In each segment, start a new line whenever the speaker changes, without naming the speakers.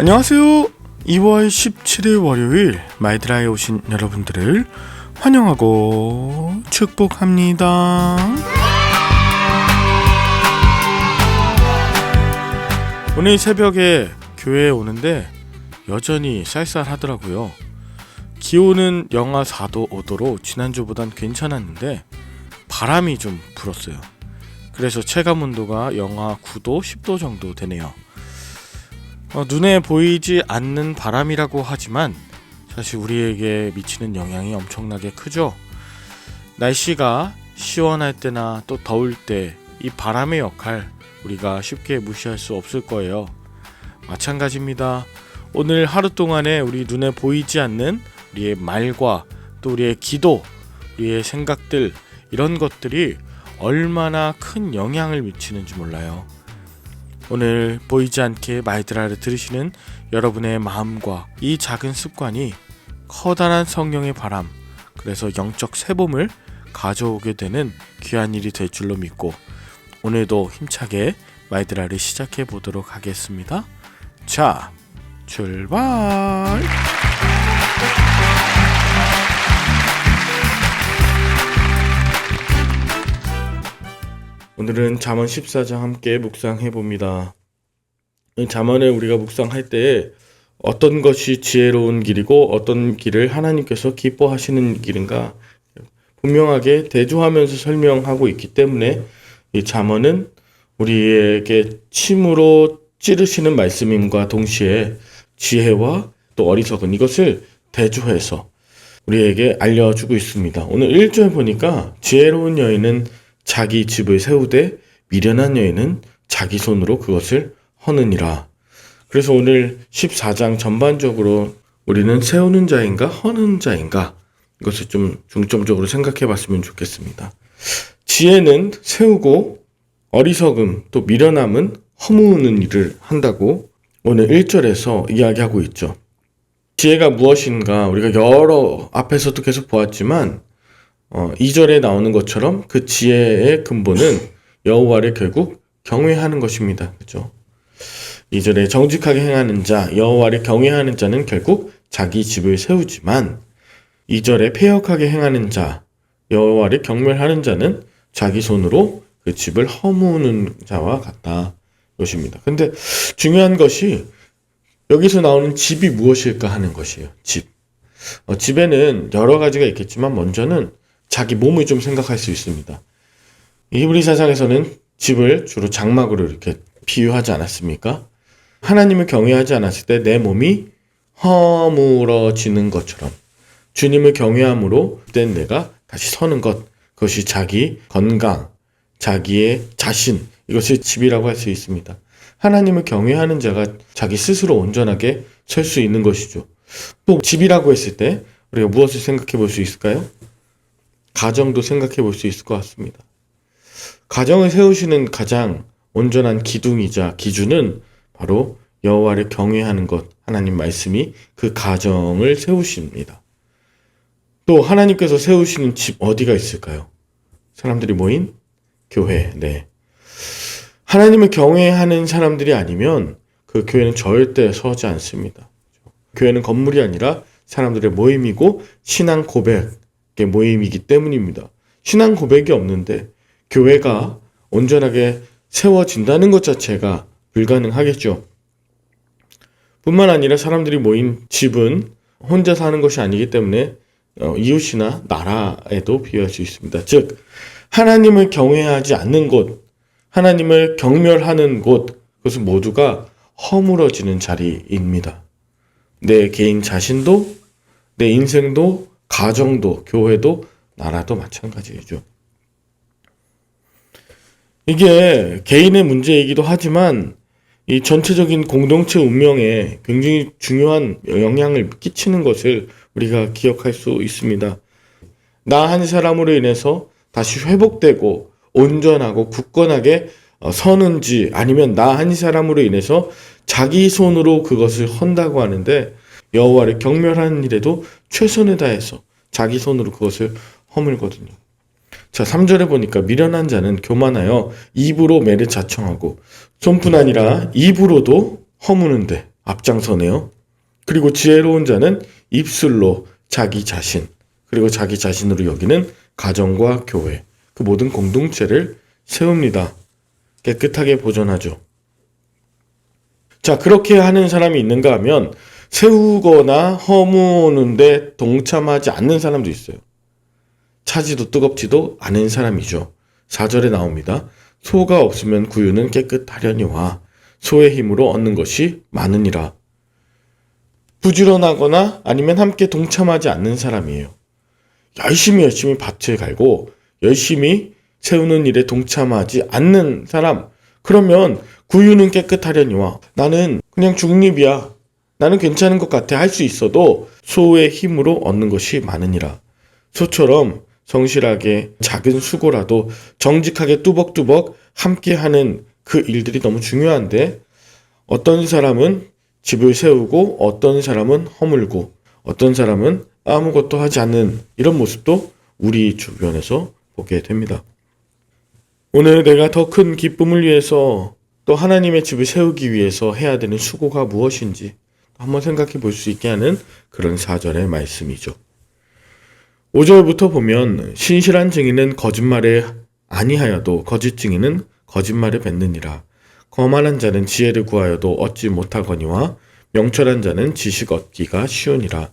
안녕하세요. 2월 17일 월요일 마이드라에 오신 여러분들을 환영하고 축복합니다. 오늘 새벽에 교회에 오는데 여전히 쌀쌀하더라고요. 기온은 영하 4도 5도로 지난주보단 괜찮았는데 바람이 좀 불었어요. 그래서 체감온도가 영하 9도 10도 정도 되네요. 눈에 보이지 않는 바람이라고 하지만 사실 우리에게 미치는 영향이 엄청나게 크죠. 날씨가 시원할 때나 또 더울 때 이 바람의 역할 우리가 쉽게 무시할 수 없을 거예요. 마찬가지입니다. 오늘 하루 동안에 우리 눈에 보이지 않는 우리의 말과 또 우리의 기도, 우리의 생각들, 이런 것들이 얼마나 큰 영향을 미치는지 몰라요. 오늘 보이지 않게 마이드라를 들으시는 여러분의 마음과 이 작은 습관이 커다란 성령의 바람, 그래서 영적 새봄을 가져오게 되는 귀한 일이 될 줄로 믿고 오늘도 힘차게 마이드라를 시작해 보도록 하겠습니다. 자, 출발! 오늘은 잠언 14장 함께 묵상해 봅니다. 잠언을 우리가 묵상할 때 어떤 것이 지혜로운 길이고 어떤 길을 하나님께서 기뻐하시는 길인가 분명하게 대조하면서 설명하고 있기 때문에 이 잠언은 우리에게 침으로 찌르시는 말씀임과 동시에 지혜와 또 어리석은 이것을 대조해서 우리에게 알려주고 있습니다. 오늘 1절 보니까 지혜로운 여인은 자기 집을 세우되 미련한 여인은 자기 손으로 그것을 허느니라. 그래서 오늘 14장 전반적으로 우리는 세우는 자인가 허는 자인가 이것을 좀 중점적으로 생각해 봤으면 좋겠습니다. 지혜는 세우고 어리석음 또 미련함은 허무는 일을 한다고 오늘 1절에서 이야기하고 있죠. 지혜가 무엇인가 우리가 여러 앞에서도 계속 보았지만 2절에 나오는 것처럼 그 지혜의 근본은 여호와를 결국 경외하는 것입니다. 그렇죠? 2절에 정직하게 행하는 자, 여호와를 경외하는 자는 결국 자기 집을 세우지만 2절에 패역하게 행하는 자, 여호와를 경멸하는 자는 자기 손으로 그 집을 허무는 자와 같다. 것입니다. 근데 중요한 것이 여기서 나오는 집이 무엇일까 하는 것이에요. 집. 집에는 여러 가지가 있겠지만 먼저는 자기 몸을 좀 생각할 수 있습니다. 히브리 사상에서는 집을 주로 장막으로 이렇게 비유하지 않았습니까? 하나님을 경외하지 않았을 때 내 몸이 허물어지는 것처럼 주님을 경외함으로 그땐 내가 다시 서는 것, 그것이 자기 건강, 자기의 자신, 이것을 집이라고 할 수 있습니다. 하나님을 경외하는 자가 자기 스스로 온전하게 설 수 있는 것이죠. 또 집이라고 했을 때 우리가 무엇을 생각해 볼 수 있을까요? 가정도 생각해 볼 수 있을 것 같습니다. 가정을 세우시는 가장 온전한 기둥이자 기준은 바로 여호와를 경외하는 것, 하나님 말씀이 그 가정을 세우십니다. 또 하나님께서 세우시는 집 어디가 있을까요? 사람들이 모인 교회. 네. 하나님을 경외하는 사람들이 아니면 그 교회는 절대 서지 않습니다. 교회는 건물이 아니라 사람들의 모임이고 신앙 고백의 모임이기 때문입니다. 신앙 고백이 없는데 교회가 온전하게 세워진다는 것 자체가 불가능하겠죠. 뿐만 아니라 사람들이 모인 집은 혼자 사는 것이 아니기 때문에 이웃이나 나라에도 비유할 수 있습니다. 즉 하나님을 경외하지 않는 곳, 하나님을 경멸하는 곳, 그것은 모두가 허물어지는 자리입니다. 내 개인 자신도, 내 인생도, 가정도, 교회도, 나라도 마찬가지죠. 이게 개인의 문제이기도 하지만 이 전체적인 공동체 운명에 굉장히 중요한 영향을 끼치는 것을 우리가 기억할 수 있습니다. 나 한 사람으로 인해서 다시 회복되고 온전하고 굳건하게 서는지 아니면 나 한 사람으로 인해서 자기 손으로 그것을 헌다고 하는데 여호와를 경멸하는 일에도 최선을 다해서 자기 손으로 그것을 허물거든요. 자, 3절에 보니까 미련한 자는 교만하여 입으로 매를 자청하고 손뿐 아니라 입으로도 허무는데 앞장서네요. 그리고 지혜로운 자는 입술로 자기 자신, 그리고 자기 자신으로 여기는 가정과 교회, 그 모든 공동체를 세웁니다. 깨끗하게 보존하죠. 자, 그렇게 하는 사람이 있는가 하면 세우거나 허무는데 동참하지 않는 사람도 있어요. 차지도 뜨겁지도 않은 사람이죠. 4절에 나옵니다. 소가 없으면 구유는 깨끗하려니와 소의 힘으로 얻는 것이 많으니라. 부지런하거나 아니면 함께 동참하지 않는 사람이에요. 열심히 밭을 갈고 열심히 세우는 일에 동참하지 않는 사람. 그러면 구유는 깨끗하려니와 나는 그냥 중립이야. 나는 괜찮은 것 같아 할 수 있어도 소의 힘으로 얻는 것이 많으니라. 소처럼 성실하게 작은 수고라도 정직하게 뚜벅뚜벅 함께하는 그 일들이 너무 중요한데 어떤 사람은 집을 세우고 어떤 사람은 허물고 어떤 사람은 아무것도 하지 않는 이런 모습도 우리 주변에서 보게 됩니다. 오늘 내가 더 큰 기쁨을 위해서 또 하나님의 집을 세우기 위해서 해야 되는 수고가 무엇인지 한번 생각해 볼 수 있게 하는 그런 4절의 말씀이죠. 5절부터 보면 신실한 증인은 거짓말에 아니하여도 거짓 증인은 거짓말에 뱉느니라. 거만한 자는 지혜를 구하여도 얻지 못하거니와 명철한 자는 지식 얻기가 쉬우니라.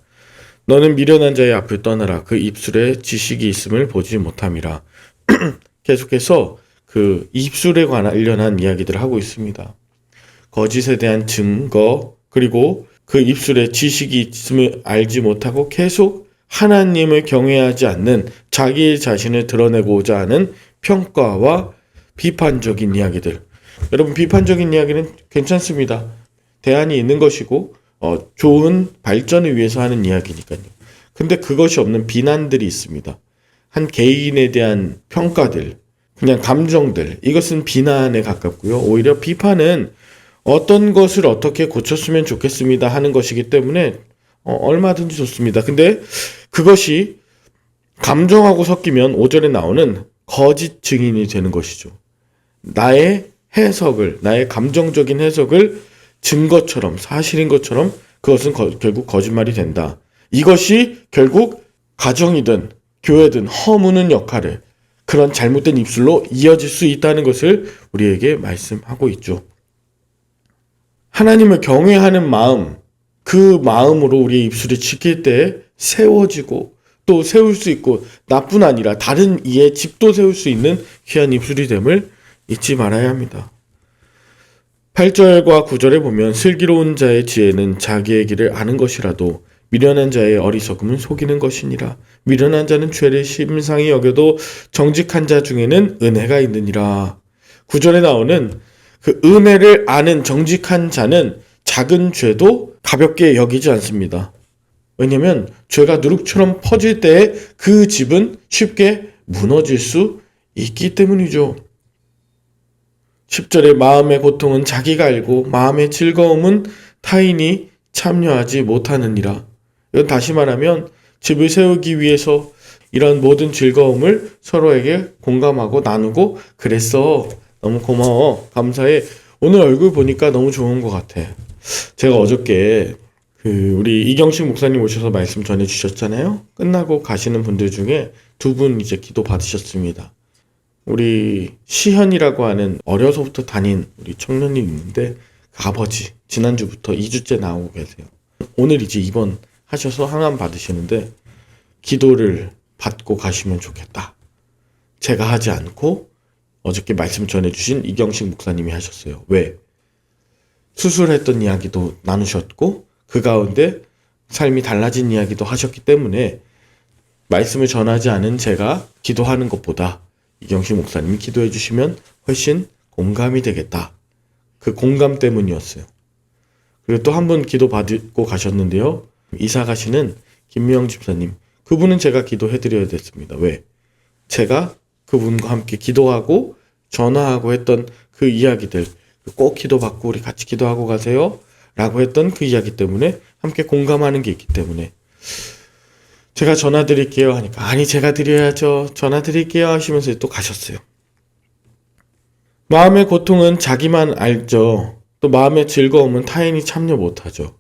너는 미련한 자의 앞을 떠나라. 그 입술에 지식이 있음을 보지 못함이라. 계속해서 그 입술에 관련한 이야기들을 하고 있습니다. 거짓에 대한 증거 그리고 그 입술에 지식이 있음을 알지 못하고 계속 하나님을 경외하지 않는 자기 자신을 드러내고자 하는 평가와 비판적인 이야기들. 여러분 비판적인 이야기는 괜찮습니다. 대안이 있는 것이고 좋은 발전을 위해서 하는 이야기니까요. 근데 그것이 없는 비난들이 있습니다. 한 개인에 대한 평가들, 그냥 감정들, 이것은 비난에 가깝고요. 오히려 비판은 어떤 것을 어떻게 고쳤으면 좋겠습니다 하는 것이기 때문에 얼마든지 좋습니다. 근데 그것이 감정하고 섞이면 5절에 나오는 거짓 증인이 되는 것이죠. 나의 해석을, 나의 감정적인 해석을 증거처럼, 사실인 것처럼 그것은 결국 거짓말이 된다. 이것이 결국 가정이든 교회든 허무는 역할을 그런 잘못된 입술로 이어질 수 있다는 것을 우리에게 말씀하고 있죠. 하나님을 경외하는 마음, 그 마음으로 우리의 입술을 지킬 때 세워지고 또 세울 수 있고 나뿐 아니라 다른 이의 집도 세울 수 있는 귀한 입술이 됨을 잊지 말아야 합니다. 8절과 9절에 보면 슬기로운 자의 지혜는 자기의 길을 아는 것이라도 미련한 자의 어리석음은 속이는 것이니라. 미련한 자는 죄를 심상히 여겨도 정직한 자 중에는 은혜가 있느니라. 9절에 나오는 그 은혜를 아는 정직한 자는 작은 죄도 가볍게 여기지 않습니다. 왜냐하면 죄가 누룩처럼 퍼질 때에 그 집은 쉽게 무너질 수 있기 때문이죠. 10절에 마음의 고통은 자기가 알고 마음의 즐거움은 타인이 참여하지 못하느니라. 이건 다시 말하면 집을 세우기 위해서 이런 모든 즐거움을 서로에게 공감하고 나누고 그랬어. 너무 고마워. 감사해. 오늘 얼굴 보니까 너무 좋은 것 같아. 제가 어저께 우리 이경식 목사님 오셔서 말씀 전해주셨잖아요. 끝나고 가시는 분들 중에 두 분 이제 기도 받으셨습니다. 우리 시현이라고 하는 어려서부터 다닌 우리 청년이 있는데 그 아버지 지난주부터 2주째 나오고 계세요. 오늘 이제 입원하셔서 항암 받으시는데 기도를 받고 가시면 좋겠다. 제가 하지 않고 어저께 말씀 전해주신 이경식 목사님이 하셨어요. 왜? 수술했던 이야기도 나누셨고 그 가운데 삶이 달라진 이야기도 하셨기 때문에 말씀을 전하지 않은 제가 기도하는 것보다 이경식 목사님이 기도해 주시면 훨씬 공감이 되겠다. 그 공감 때문이었어요. 그리고 또 한 분 기도 받고 가셨는데요. 이사 가시는 김미영 집사님. 그분은 제가 기도해 드려야 됐습니다. 왜? 제가 그분과 함께 기도하고 전화하고 했던 그 이야기들 꼭 기도받고 우리 같이 기도하고 가세요 라고 했던 그 이야기 때문에 함께 공감하는 게 있기 때문에 제가 전화 드릴게요 하니까 아니 제가 드려야죠. 전화 드릴게요 하시면서 또 가셨어요. 마음의 고통은 자기만 알죠. 또 마음의 즐거움은 타인이 참여 못하죠.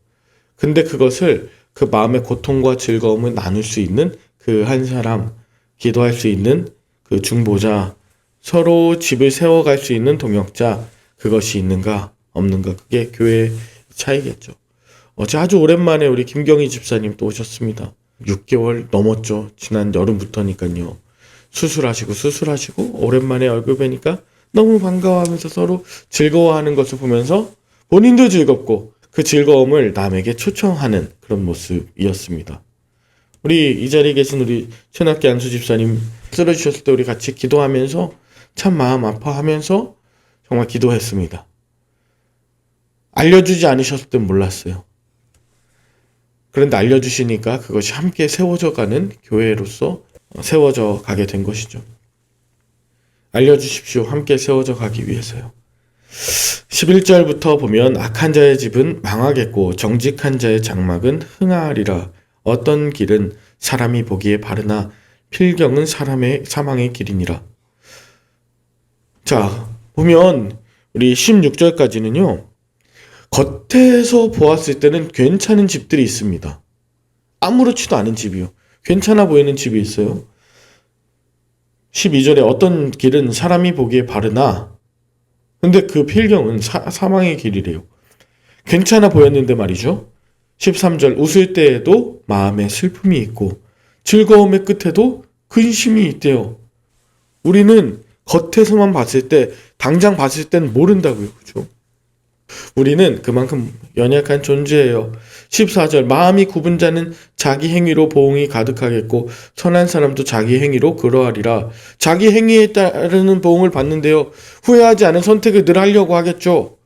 근데 그것을 그 마음의 고통과 즐거움을 나눌 수 있는 그 한 사람, 기도할 수 있는 그 중보자, 서로 집을 세워갈 수 있는 동역자, 그것이 있는가 없는가, 그게 교회의 차이겠죠. 어제 아주 오랜만에 우리 김경희 집사님 또 오셨습니다. 6개월 넘었죠. 지난 여름부터니까요. 수술하시고 오랜만에 얼굴 뵈니까 너무 반가워하면서 서로 즐거워하는 것을 보면서 본인도 즐겁고 그 즐거움을 남에게 초청하는 그런 모습이었습니다. 우리 이 자리에 계신 우리 최낙기 안수 집사님 쓰러지셨을 때 우리 같이 기도하면서 참 마음 아파하면서 정말 기도했습니다. 알려주지 않으셨을 땐 몰랐어요. 그런데 알려주시니까 그것이 함께 세워져 가는 교회로서 세워져 가게 된 것이죠. 알려주십시오. 함께 세워져 가기 위해서요. 11절부터 보면 악한 자의 집은 망하겠고 정직한 자의 장막은 흥하리라. 어떤 길은 사람이 보기에 바르나 필경은 사망의 길이니라. 자, 보면 우리 16절까지는요. 겉에서 보았을 때는 괜찮은 집들이 있습니다. 아무렇지도 않은 집이요. 괜찮아 보이는 집이 있어요. 12절에 어떤 길은 사람이 보기에 바르나 근데 그 필경은 사망의 길이래요. 괜찮아 보였는데 말이죠. 13절 웃을 때에도 마음에 슬픔이 있고 즐거움의 끝에도 근심이 있대요. 우리는 겉에서만 봤을 때 당장 봤을 땐 모른다고요. 그죠? 우리는 그만큼 연약한 존재예요. 14절 마음이 굽은 자는 자기 행위로 보응이 가득하겠고 선한 사람도 자기 행위로 그러하리라. 자기 행위에 따르는 보응을 받는데요. 후회하지 않은 선택을 늘 하려고 하겠죠.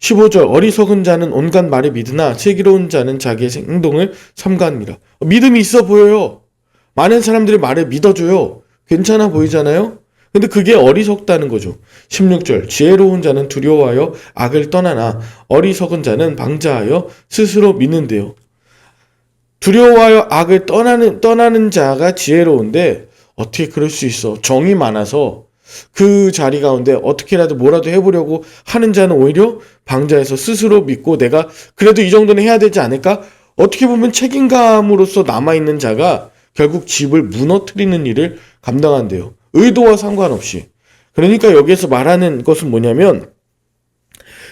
15절 어리석은 자는 온갖 말에 믿으나 슬기로운 자는 자기의 행동을 삼가하니라. 믿음이 있어 보여요. 많은 사람들이 말을 믿어줘요. 괜찮아 보이잖아요. 근데 그게 어리석다는 거죠. 16절 지혜로운 자는 두려워하여 악을 떠나나 어리석은 자는 방자하여 스스로 믿는데요. 두려워하여 악을 떠나는 자가 지혜로운데 어떻게 그럴 수 있어? 정이 많아서 그 자리 가운데 어떻게라도 뭐라도 해보려고 하는 자는 오히려 방자해서 스스로 믿고 내가 그래도 이 정도는 해야 되지 않을까? 어떻게 보면 책임감으로서 남아있는 자가 결국 집을 무너뜨리는 일을 감당한대요. 의도와 상관없이. 그러니까 여기에서 말하는 것은 뭐냐면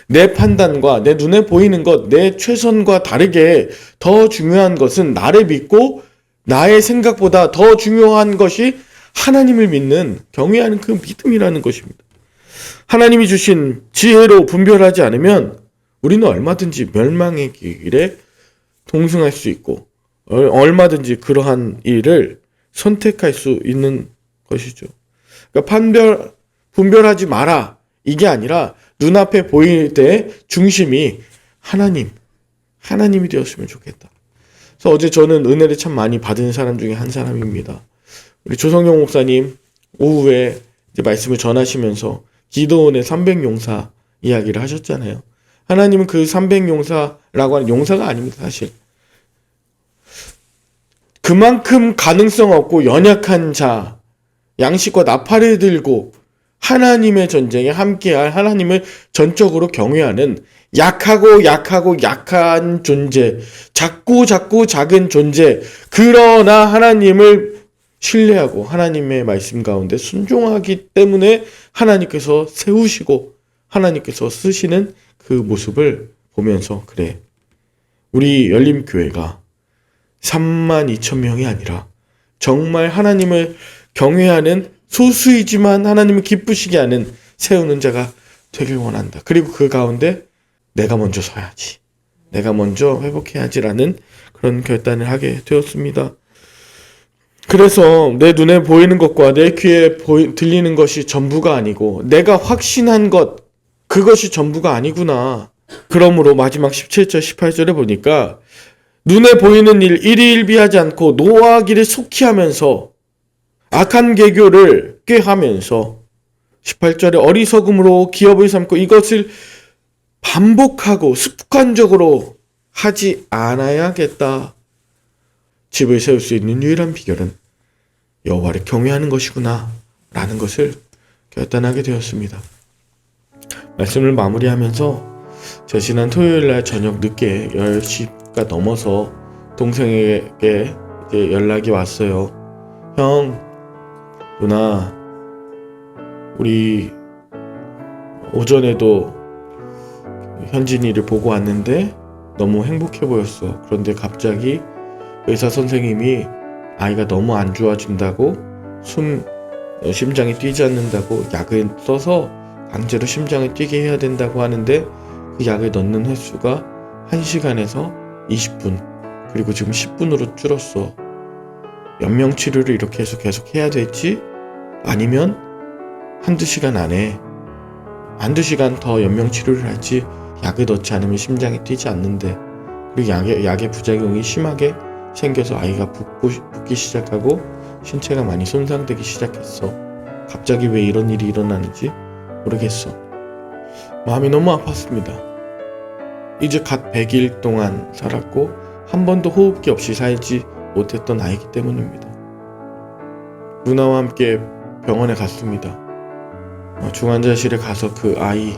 내 판단과 내 눈에 보이는 것, 내 최선과 다르게 더 중요한 것은 나를 믿고 나의 생각보다 더 중요한 것이 하나님을 믿는 경외하는 그 믿음이라는 것입니다. 하나님이 주신 지혜로 분별하지 않으면 우리는 얼마든지 멸망의 길에 동승할 수 있고 얼마든지 그러한 일을 선택할 수 있는 것이죠. 그러니까 분별하지 마라. 이게 아니라 눈앞에 보일 때 중심이 하나님이 되었으면 좋겠다. 그래서 어제 저는 은혜를 참 많이 받은 사람 중에 한 사람입니다. 우리 조성용 목사님 오후에 이제 말씀을 전하시면서 기도원의 300용사 이야기를 하셨잖아요. 하나님은 그 300용사라고 하는 용사가 아닙니다, 사실. 그만큼 가능성 없고 연약한 자, 양식과 나팔을 들고 하나님의 전쟁에 함께할 하나님을 전적으로 경외하는 약한 존재, 작고 작은 존재, 그러나 하나님을 신뢰하고 하나님의 말씀 가운데 순종하기 때문에 하나님께서 세우시고 하나님께서 쓰시는 그 모습을 보면서 그래, 우리 열림교회가 32,000명이 아니라 정말 하나님을 경외하는 소수이지만 하나님을 기쁘시게 하는 세우는 자가 되길 원한다. 그리고 그 가운데 내가 먼저 서야지, 내가 먼저 회복해야지라는 그런 결단을 하게 되었습니다. 그래서 내 눈에 보이는 것과 내 귀에 들리는 것이 전부가 아니고 내가 확신한 것, 그것이 전부가 아니구나. 그러므로 마지막 17절 18절에 보니까 눈에 보이는 일 일희일비하지 않고 노하기를 속히 하면서 악한 계교를 꾀하면서 18절에 어리석음으로 기업을 삼고 이것을 반복하고 습관적으로 하지 않아야겠다. 집을 세울 수 있는 유일한 비결은 여호와를 경외하는 것이구나 라는 것을 결단하게 되었습니다. 말씀을 마무리하면서 제 지난 토요일날 저녁 늦게 10시가 넘어서 동생에게 이제 연락이 왔어요. 형, 누나, 우리 오전에도 현진이를 보고 왔는데 너무 행복해 보였어. 그런데 갑자기 의사 선생님이 아이가 너무 안 좋아진다고 심장이 뛰지 않는다고 약을 써서 강제로 심장을 뛰게 해야 된다고 하는데 그 약을 넣는 횟수가 1시간에서 20분 그리고 지금 10분으로 줄었어. 연명 치료를 이렇게 해서 계속 해야 될지 아니면 한두 시간 안에 한두 시간 더 연명 치료를 할지 약을 넣지 않으면 심장이 뛰지 않는데 그리고 약의 부작용이 심하게 생겨서 아이가 붓기 시작하고 신체가 많이 손상되기 시작했어. 갑자기 왜 이런 일이 일어나는지 모르겠어. 마음이 너무 아팠습니다. 이제 갓 100일 동안 살았고 한 번도 호흡기 없이 살지 못했던 아이기 때문입니다. 누나와 함께 병원에 갔습니다. 중환자실에 가서 그 아이,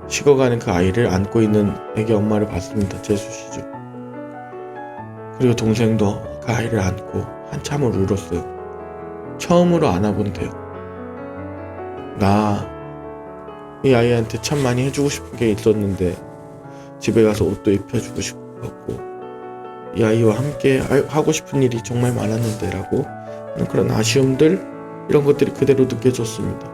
식어가는 그 아이를 안고 있는 애기 엄마를 봤습니다. 재수씨죠. 그리고 동생도 그 아이를 안고 한참을 울었어요. 처음으로 안아본대요. 나 이 아이한테 참 많이 해주고 싶은 게 있었는데 집에 가서 옷도 입혀주고 싶었고 이 아이와 함께 하고 싶은 일이 정말 많았는데 라고 그런 아쉬움들 이런 것들이 그대로 느껴졌습니다.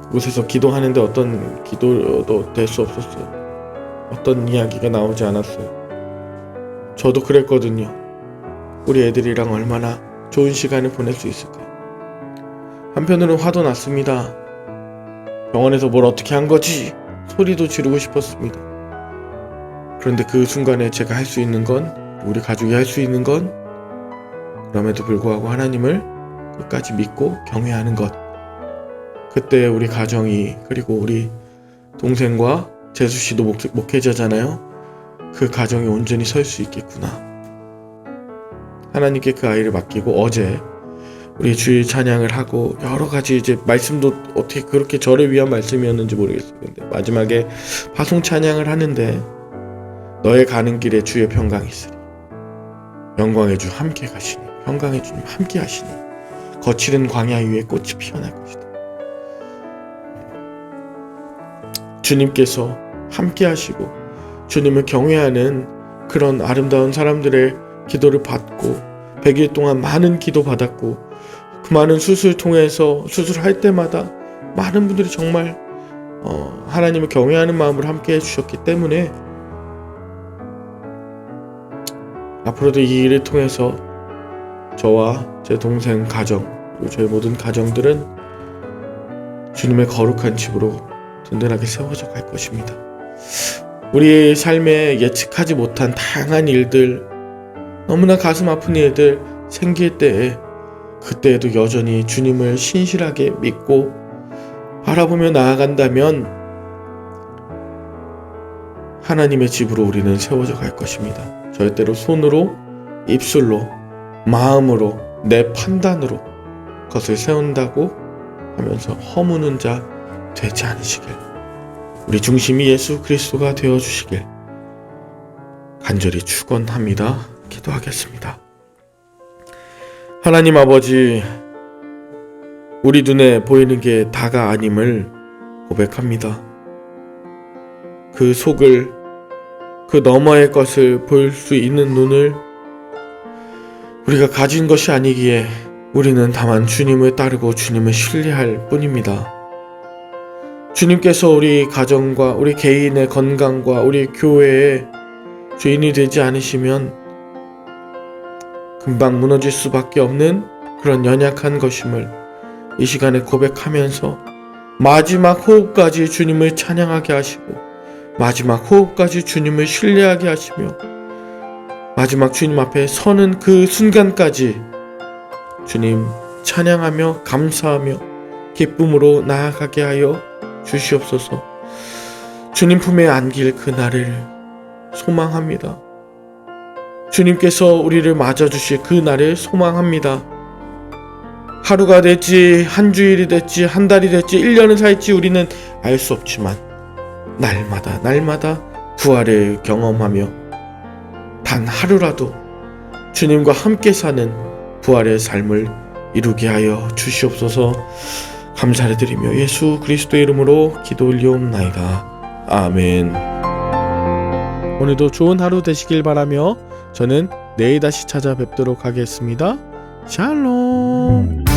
그곳에서 기도하는데 어떤 기도도 될 수 없었어요. 어떤 이야기가 나오지 않았어요. 저도 그랬거든요. 우리 애들이랑 얼마나 좋은 시간을 보낼 수 있을까. 한편으로는 화도 났습니다. 병원에서 뭘 어떻게 한 거지? 소리도 지르고 싶었습니다. 그런데 그 순간에 제가 할 수 있는 건, 우리 가족이 할 수 있는 건 그럼에도 불구하고 하나님을 끝까지 믿고 경외하는 것. 그때 우리 가정이, 그리고 우리 동생과 재수씨도 목회자잖아요. 그 가정이 온전히 설 수 있겠구나. 하나님께 그 아이를 맡기고 어제 우리 주일 찬양을 하고 여러 가지 이제 말씀도 어떻게 그렇게 저를 위한 말씀이었는지 모르겠어요. 근데 마지막에 파송 찬양을 하는데 너의 가는 길에 주의 평강이 있으리. 영광의 주 함께 가시니 평강의 주님 함께 하시니 거칠은 광야 위에 꽃이 피어날 것이다. 주님께서 함께 하시고 주님을 경외하는 그런 아름다운 사람들의 기도를 받고 100일 동안 많은 기도 받았고 그 많은 수술 통해서 수술할 때마다 많은 분들이 정말 하나님을 경외하는 마음으로 함께 해주셨기 때문에 앞으로도 이 일을 통해서 저와 제 동생 가정 그리고 저희 모든 가정들은 주님의 거룩한 집으로 든든하게 세워져 갈 것입니다. 우리의 삶에 예측하지 못한 다양한 일들, 너무나 가슴 아픈 일들 생길 때에 그때에도 여전히 주님을 신실하게 믿고 바라보며 나아간다면 하나님의 집으로 우리는 세워져 갈 것입니다. 절대로 손으로, 입술로, 마음으로, 내 판단으로 그것을 세운다고 하면서 허무는 자 되지 않으시길, 우리 중심이 예수 그리스도가 되어주시길 간절히 축원합니다. 기도하겠습니다. 하나님 아버지, 우리 눈에 보이는 게 다가 아님을 고백합니다. 그 속을, 그 너머의 것을 볼 수 있는 눈을 우리가 가진 것이 아니기에 우리는 다만 주님을 따르고 주님을 신뢰할 뿐입니다. 주님께서 우리 가정과 우리 개인의 건강과 우리 교회의 주인이 되지 않으시면 금방 무너질 수밖에 없는 그런 연약한 것임을 이 시간에 고백하면서 마지막 호흡까지 주님을 찬양하게 하시고 마지막 호흡까지 주님을 신뢰하게 하시며 마지막 주님 앞에 서는 그 순간까지 주님 찬양하며 감사하며 기쁨으로 나아가게 하여 주시옵소서. 주님 품에 안길 그날을 소망합니다. 주님께서 우리를 맞아주실 그날을 소망합니다. 하루가 될지 한 주일이 될지 한 달이 될지 1년을 살지 우리는 알 수 없지만 날마다 부활을 경험하며 단 하루라도 주님과 함께 사는 부활의 삶을 이루게 하여 주시옵소서. 감사를 드리며 예수 그리스도의 이름으로 기도 올리옵나이다. 아멘. 오늘도 좋은 하루 되시길 바라며 저는 내일 다시 찾아뵙도록 하겠습니다. 샬롬.